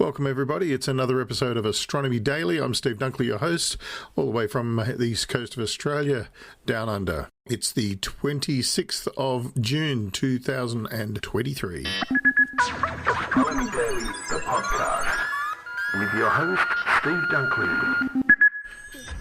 Welcome everybody, it's another episode of Astronomy Daily. I'm Steve Dunkley, your host, all the way from the east coast of Australia, down under. It's the 26th of June 2023. Astronomy Daily, the podcast, with your host, Steve Dunkley.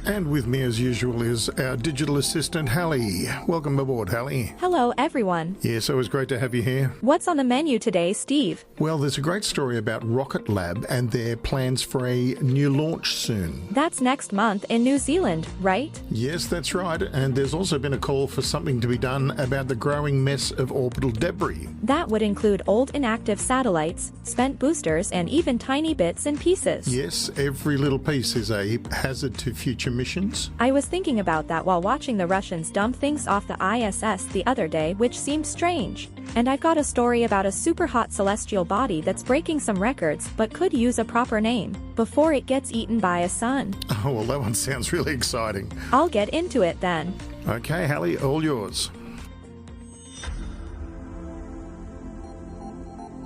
And with me, as usual, is our digital assistant, Hallie. Welcome aboard, Hallie. Hello, everyone. Yes, always great to have you here. What's on the menu today, Steve? Well, there's a great story about Rocket Lab and their plans for a new launch soon. That's next month in New Zealand, right? Yes, that's right. And there's also been a call for something to be done about the growing mess of orbital debris. That would include old inactive satellites, spent boosters, and even tiny bits and pieces. Yes, every little piece is a hazard to future missions. I was thinking about that while watching the Russians dump things off the ISS the other day, which seemed strange. And I've got a story about a super hot celestial body that's breaking some records but could use a proper name before it gets eaten by a sun. Oh, well, that one sounds really exciting. I'll get into it then. Okay, Hallie, all yours.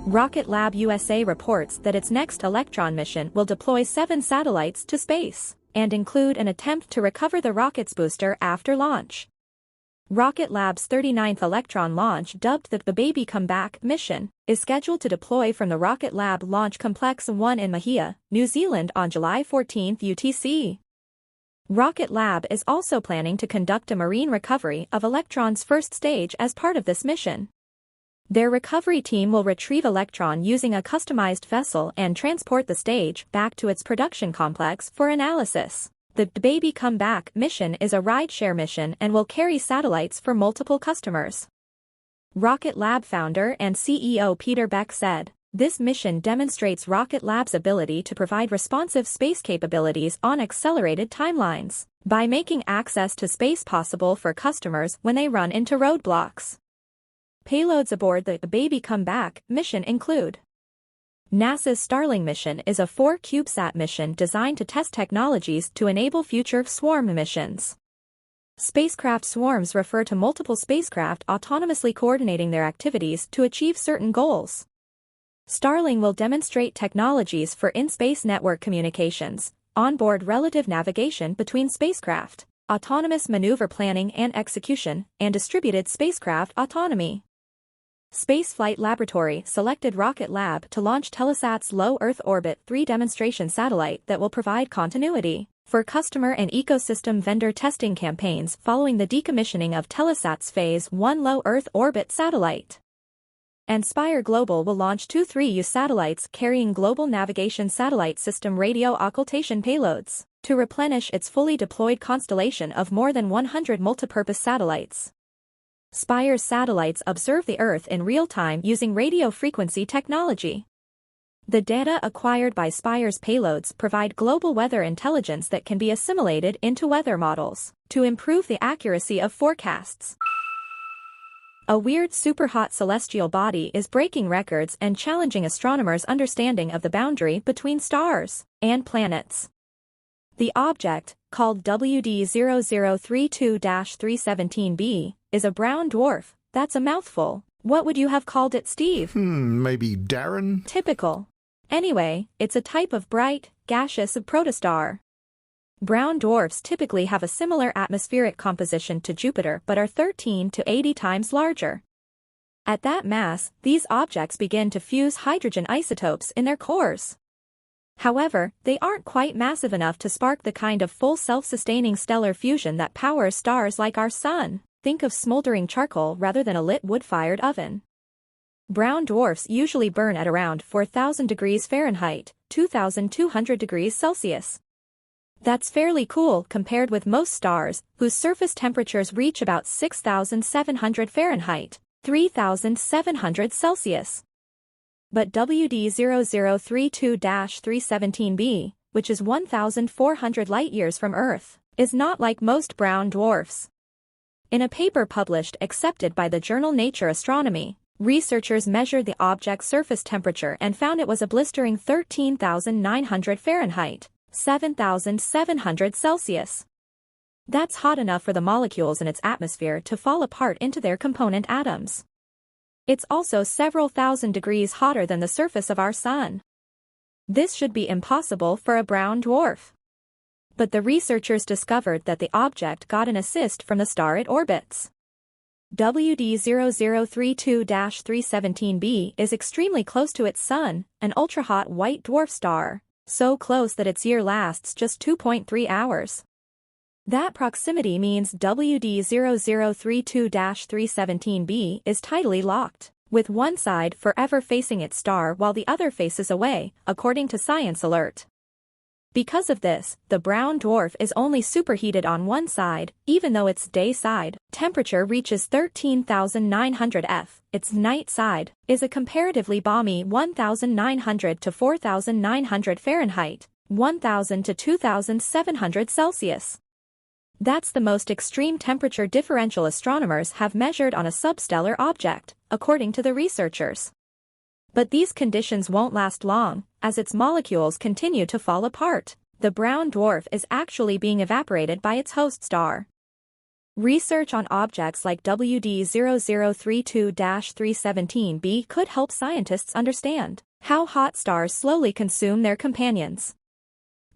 Rocket Lab USA reports that its next Electron mission will deploy 7 satellites to space and include an attempt to recover the rocket's booster after launch. Rocket Lab's 39th Electron launch, dubbed the Baby Comeback mission, is scheduled to deploy from the Rocket Lab Launch Complex 1 in Mahia, New Zealand on July 14 UTC. Rocket Lab is also planning to conduct a marine recovery of Electron's first stage as part of this mission. Their recovery team will retrieve Electron using a customized vessel and transport the stage back to its production complex for analysis. The Baby Comeback mission is a rideshare mission and will carry satellites for multiple customers. Rocket Lab founder and CEO Peter Beck said, "This mission demonstrates Rocket Lab's ability to provide responsive space capabilities on accelerated timelines by making access to space possible for customers when they run into roadblocks." Payloads aboard the Baby Comeback mission include: NASA's Starling mission is a 4 CubeSat mission designed to test technologies to enable future swarm missions. Spacecraft swarms refer to multiple spacecraft autonomously coordinating their activities to achieve certain goals. Starling will demonstrate technologies for in-space network communications, onboard relative navigation between spacecraft, autonomous maneuver planning and execution, and distributed spacecraft autonomy. Spaceflight Laboratory selected Rocket Lab to launch Telesat's Low Earth Orbit 3 demonstration satellite that will provide continuity for customer and ecosystem vendor testing campaigns following the decommissioning of Telesat's Phase 1 Low Earth Orbit satellite. And Spire Global will launch 2 3U satellites carrying Global Navigation Satellite System radio occultation payloads to replenish its fully deployed constellation of more than 100 multipurpose satellites. Spire's satellites observe the Earth in real time using radio frequency technology. The data acquired by Spire's payloads provide global weather intelligence that can be assimilated into weather models to improve the accuracy of forecasts. A weird super-hot celestial body is breaking records and challenging astronomers' understanding of the boundary between stars and planets. The object, called WD0032-317b, is a brown dwarf. That's a mouthful. What would you have called it, Steve? Maybe Darren? Typical. Anyway, it's a type of bright, gaseous protostar. Brown dwarfs typically have a similar atmospheric composition to Jupiter but are 13 to 80 times larger. At that mass, these objects begin to fuse hydrogen isotopes in their cores. However, they aren't quite massive enough to spark the kind of full self-sustaining stellar fusion that powers stars like our Sun. Think of smoldering charcoal rather than a lit wood-fired oven. Brown dwarfs usually burn at around 4,000 degrees Fahrenheit, 2,200 degrees Celsius. That's fairly cool compared with most stars, whose surface temperatures reach about 6,700 Fahrenheit, 3,700 Celsius. But WD0032-317b, which is 1,400 light-years from Earth, is not like most brown dwarfs. In a paper published accepted by the journal Nature Astronomy, researchers measured the object's surface temperature and found it was a blistering 13,900 Fahrenheit, 7,700 Celsius. That's hot enough for the molecules in its atmosphere to fall apart into their component atoms. It's also several thousand degrees hotter than the surface of our Sun. This should be impossible for a brown dwarf. But the researchers discovered that the object got an assist from the star it orbits. WD0032-317b is extremely close to its Sun, an ultra-hot white dwarf star, so close that its year lasts just 2.3 hours. That proximity means WD0032-317b is tidally locked, with one side forever facing its star while the other faces away, according to Science Alert. Because of this, the brown dwarf is only superheated on one side, even though its day side temperature reaches 13,900 F. Its night side is a comparatively balmy 1,900 to 4,900 Fahrenheit, 1,000 to 2,700 Celsius. That's the most extreme temperature differential astronomers have measured on a substellar object, according to the researchers. But these conditions won't last long, as its molecules continue to fall apart. The brown dwarf is actually being evaporated by its host star. Research on objects like WD0032-317b could help scientists understand how hot stars slowly consume their companions.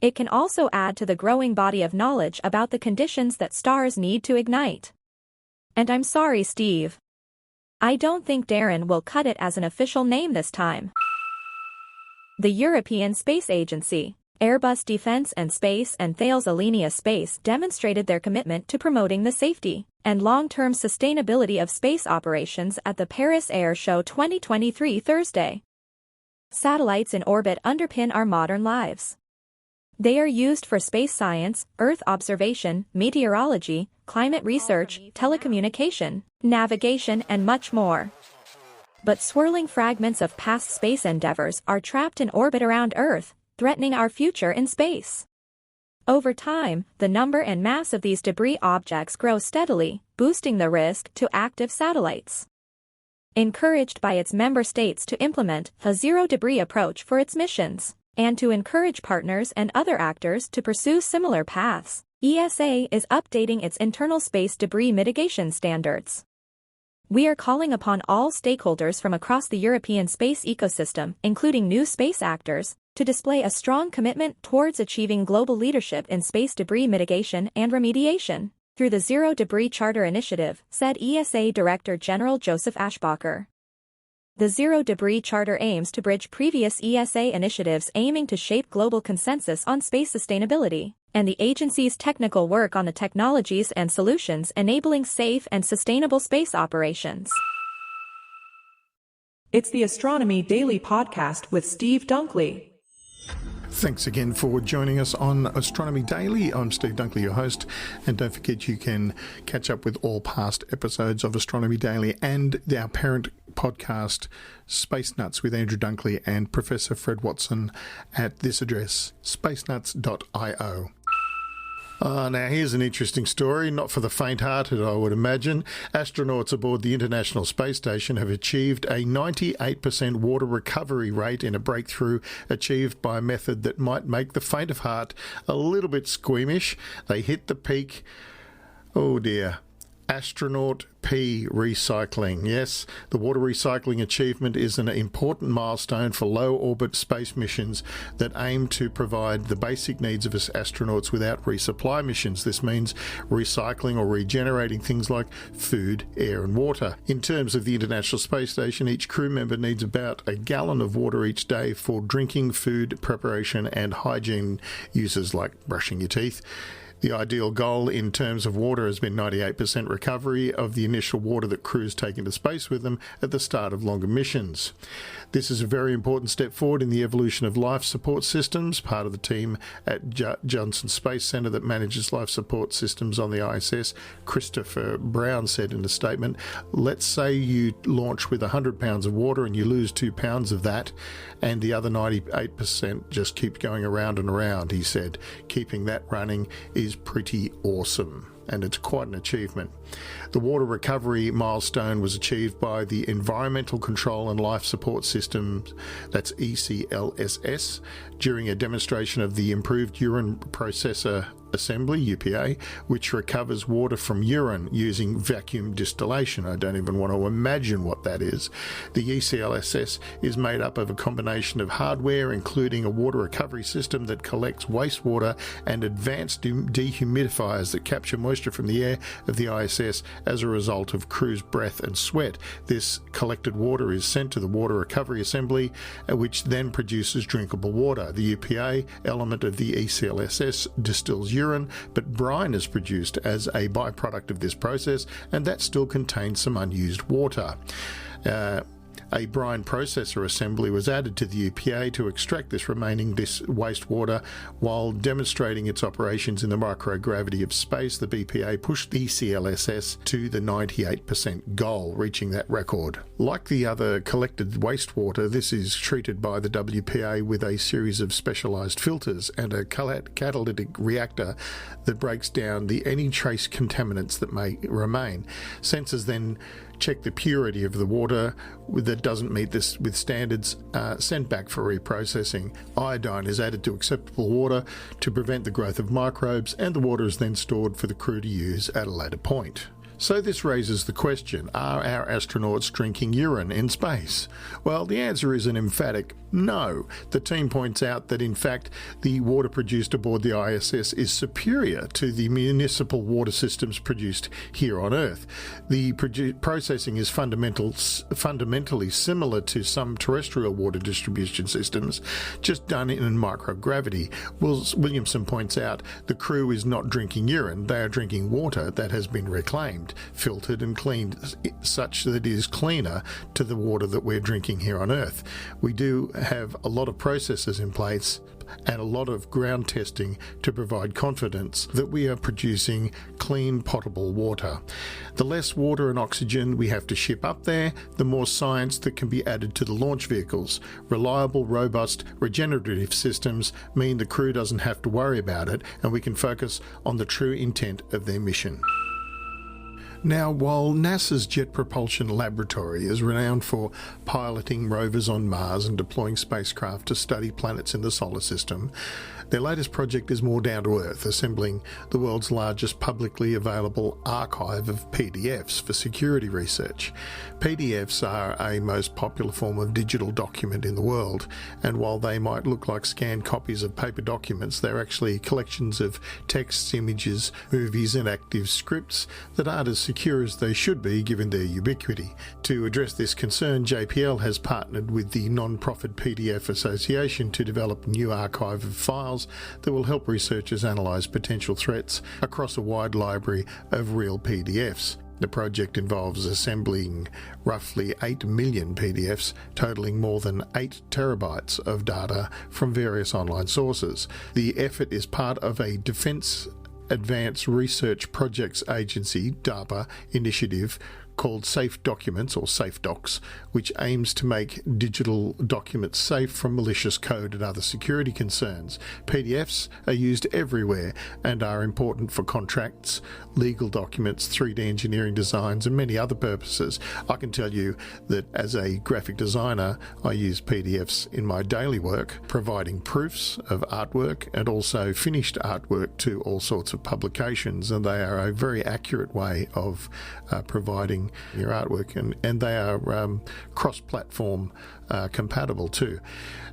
It can also add to the growing body of knowledge about the conditions that stars need to ignite. And I'm sorry, Steve. I don't think Darren will cut it as an official name this time. The European Space Agency, Airbus Defence and Space and Thales Alenia Space demonstrated their commitment to promoting the safety and long-term sustainability of space operations at the Paris Air Show 2023 Thursday. Satellites in orbit underpin our modern lives. They are used for space science, Earth observation, meteorology, climate research, telecommunication, navigation, and much more. But swirling fragments of past space endeavors are trapped in orbit around Earth, threatening our future in space. Over time, the number and mass of these debris objects grow steadily, boosting the risk to active satellites. Encouraged by its member states to implement a zero-debris approach for its missions, and to encourage partners and other actors to pursue similar paths, ESA is updating its internal space debris mitigation standards. We are calling upon all stakeholders from across the European space ecosystem, including new space actors, to display a strong commitment towards achieving global leadership in space debris mitigation and remediation, through the Zero Debris Charter Initiative, said ESA Director General Joseph Ashbacher. The Zero Debris Charter aims to bridge previous ESA initiatives aiming to shape global consensus on space sustainability, and the agency's technical work on the technologies and solutions enabling safe and sustainable space operations. It's the Astronomy Daily podcast with Steve Dunkley. Thanks again for joining us on Astronomy Daily. I'm Steve Dunkley, your host, and don't forget you can catch up with all past episodes of Astronomy Daily and our parent podcast, Space Nuts, with Andrew Dunkley and Professor Fred Watson at this address, spacenuts.io. Now here's an interesting story, not for the faint-hearted, I would imagine. Astronauts aboard the International Space Station have achieved a 98% water recovery rate in a breakthrough achieved by a method that might make the faint of heart a little bit squeamish. They hit the peak. Oh dear. Astronaut P recycling. Yes, the water recycling achievement is an important milestone for low-orbit space missions that aim to provide the basic needs of us astronauts without resupply missions. This means recycling or regenerating things like food, air and water. In terms of the International Space Station, each crew member needs about a gallon of water each day for drinking, food preparation and hygiene uses like brushing your teeth. The ideal goal in terms of water has been 98% recovery of the initial water that crews take into space with them at the start of longer missions. This is a very important step forward in the evolution of life support systems. Part of the team at Johnson Space Centre that manages life support systems on the ISS, Christopher Brown, said in a statement, "Let's say you launch with 100 pounds of water and you lose 2 pounds of that, and the other 98% just keep going around and around," he said. Keeping that running is pretty awesome, and it's quite an achievement. The water recovery milestone was achieved by the Environmental Control and Life Support Systems, that's ECLSS, during a demonstration of the improved urine processor Assembly, UPA, which recovers water from urine using vacuum distillation. I don't even want to imagine what that is. The ECLSS is made up of a combination of hardware, including a water recovery system that collects wastewater and advanced dehumidifiers that capture moisture from the air of the ISS as a result of crew's breath and sweat. This collected water is sent to the Water Recovery Assembly, which then produces drinkable water. The UPA element of the ECLSS distills urine, but brine is produced as a byproduct of this process, and that still contains some unused water. A brine processor assembly was added to the UPA to extract this remaining wastewater. While demonstrating its operations in the microgravity of space, the BPA pushed the ECLSS to the 98% goal, reaching that record. Like the other collected wastewater, this is treated by the WPA with a series of specialised filters and a catalytic reactor that breaks down any trace contaminants that may remain. Sensors then check the purity of the water that doesn't meet this with standards, sent back for reprocessing. Iodine is added to acceptable water to prevent the growth of microbes, and the water is then stored for the crew to use at a later point. So this raises the question, are our astronauts drinking urine in space? Well, the answer is an emphatic no. The team points out that in fact the water produced aboard the ISS is superior to the municipal water systems produced here on Earth. The processing is fundamentally similar to some terrestrial water distribution systems, just done in microgravity. Williamson points out the crew is not drinking urine, they are drinking water that has been reclaimed, filtered and cleaned such that it is cleaner to the water that we're drinking here on Earth. We do have a lot of processes in place and a lot of ground testing to provide confidence that we are producing clean, potable water. The less water and oxygen we have to ship up there, the more science that can be added to the launch vehicles. Reliable, robust, regenerative systems mean the crew doesn't have to worry about it, and we can focus on the true intent of their mission. Now, while NASA's Jet Propulsion Laboratory is renowned for piloting rovers on Mars and deploying spacecraft to study planets in the solar system, their latest project is more down to earth, assembling the world's largest publicly available archive of PDFs for security research. PDFs are a most popular form of digital document in the world, and while they might look like scanned copies of paper documents, they're actually collections of texts, images, movies and active scripts that aren't as secure as they should be given their ubiquity. To address this concern, JPL has partnered with the non-profit PDF Association to develop a new archive of files that will help researchers analyse potential threats across a wide library of real PDFs. The project involves assembling roughly 8 million PDFs, totalling more than 8 terabytes of data from various online sources. The effort is part of a Defence Advanced Research Projects Agency (DARPA) initiative called Safe Documents, or SafeDocs, which aims to make digital documents safe from malicious code and other security concerns. PDFs are used everywhere and are important for contracts, legal documents, 3D engineering designs and many other purposes. I can tell you that as a graphic designer, I use PDFs in my daily work, providing proofs of artwork and also finished artwork to all sorts of publications, and they are a very accurate way of providing your artwork, and they are cross-platform compatible too.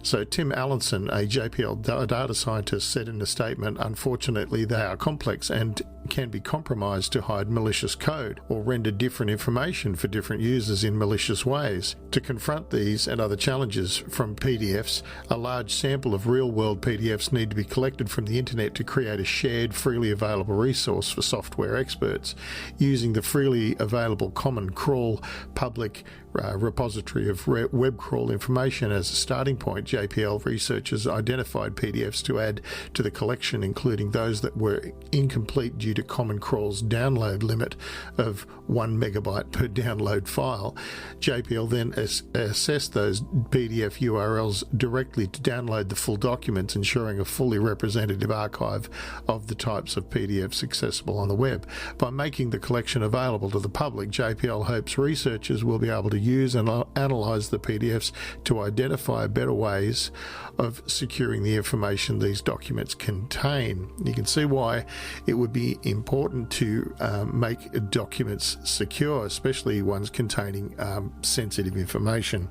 So Tim Allenson, a JPL data scientist, said in a statement, "Unfortunately, they are complex and can be compromised to hide malicious code or render different information for different users in malicious ways. To confront these and other challenges from PDFs, a large sample of real-world PDFs need to be collected from the internet to create a shared, freely available resource for software experts. Using the freely available Common Crawl public repository of web crawl information as a starting point, JPL researchers identified PDFs to add to the collection, including those that were incomplete due to Common Crawl's download limit of 1 megabyte per download file. JPL then assessed those PDF URLs directly to download the full documents, ensuring a fully representative archive of the types of PDFs accessible on the web. By making the collection available to the public, JPL hopes researchers will be able to use and analyse the PDFs to identify better ways of securing the information these documents contain. You can see why it would be important to make documents secure, especially ones containing sensitive information.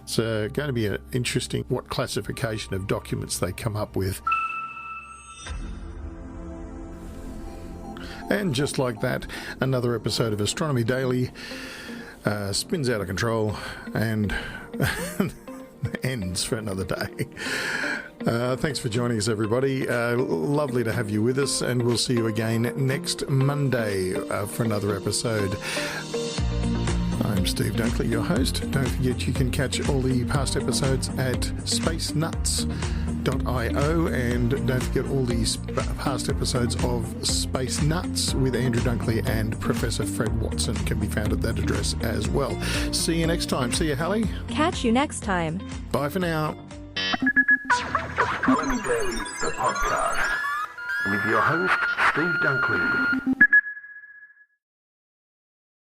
It's going to be interesting what classification of documents they come up with. And just like that, another episode of Astronomy Daily spins out of control and ends for another day. Thanks for joining us, everybody. Lovely to have you with us, and we'll see you again next Monday for another episode. I'm Steve Dunkley, your host. Don't forget you can catch all the past episodes at spacenuts.io, and don't forget all these past episodes of Space Nuts with Andrew Dunkley and Professor Fred Watson can be found at that address as well. See you next time. See you, Hallie. Catch you next time. Bye for now. Astronomy Daily, the podcast, with your host, Steve Dunkley.